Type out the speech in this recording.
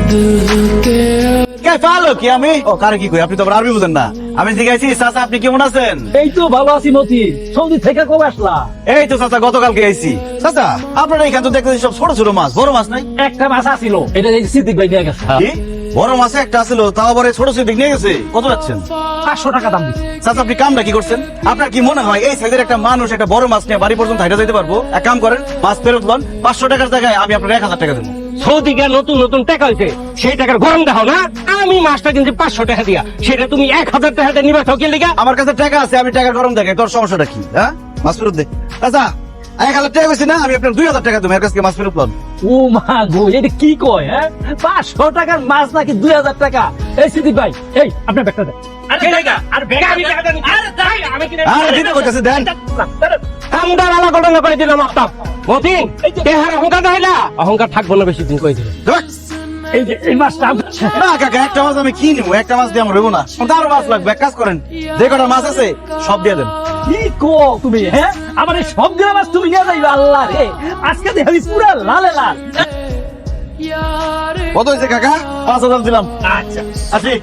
কে পালো কি আমি ও কারে কি কই আপনি তো আবার আরবি বুঝেন না আমি জিজ্ঞাসি চাচা আপনি কেমন আছেন এই তো ভালো আছি মতি। সৌদি থেকে কবে আসলা? এই তো চাচা গতকালকে আইছি চাচা আপনারা এখানে তো দেখতেছি সব ছোট ছোট মাছ বড় মাছ নাই একটা মাছ আসিল, এটা এই সিদ্দিক ভাই নিয়ে গেছে। কি বড় মাছ একটা ছিল তাও আবার এই ছোট ছোট দিক নিয়ে গেছে কত যাচ্ছেন 500 টাকা দাম দিচ্ছে। চাচা আপনি কামটা কি করছেন আপনার কি মনে হয় এই সাইজের একটা মানুষ একটা বড় মাছ নিয়ে বাড়ি পর্যন্ত হাইটা যেতে পারবো এক কাম করেন মাছ ফেরত লন 500 টাকার জায়গায় আমি আপনার 1000 টাকা দেবো সৌদি গিয়ে নতুন নতুন টাকা হয়েছে, সেই টাকার গরম দেখাও না। আমি মাছটা কিনছি 500 টাকা দিয়া, সেটা তুমি 1000 টাকা দিয়ে নিবা ঠকিয়ে লিগা। আমার কাছে টাকা আছে আমি টাকার গরম দেখাই তোর সমস্যাটা কি হ্যাঁ মাছ ফেরত দে চাচা 1000 টাকা হয়েছে না আমি আপনার 2000 টাকা দেবো এর কাছে মাছ ফেরত লন ও মা গো, এটা কি কয়? হ্যাঁ 500 টাকার মাছ নাকি 2000 টাকা? এই সিদ্দিক ভাই, এই আপনার ব্যাগটা দেন। আরে বেগা আমি টাকা দেন। আরে তাই আমি কিনে আরে দিতে কইতাছে দেন কামদার আলা ঘটনা করে দিলাম আফতাব। মতিন তেহার অহংকার দেখাইলা, অহংকার থাকবো না বেশি দিন কই দিল। ধুর। এই যে এই মাছটা না কাকা একটা মাছ আমি কি নিবো একটা মাছ দিয়ে আমার হইব না আমার তো আরো মাছ লাগবে এক কাজ করেন যে কটা মাছ আছে সব দিয়ে দেন কি কো তুমি? হ্যাঁ আমার এই সব গুলা মাছ তুমি নিয়ে যাইবে? আল্লাহ রে, আজকে দেখি পুরা লালে লাল। কত হয়েছে কাকা 5000 দিলাম আচ্ছা আসি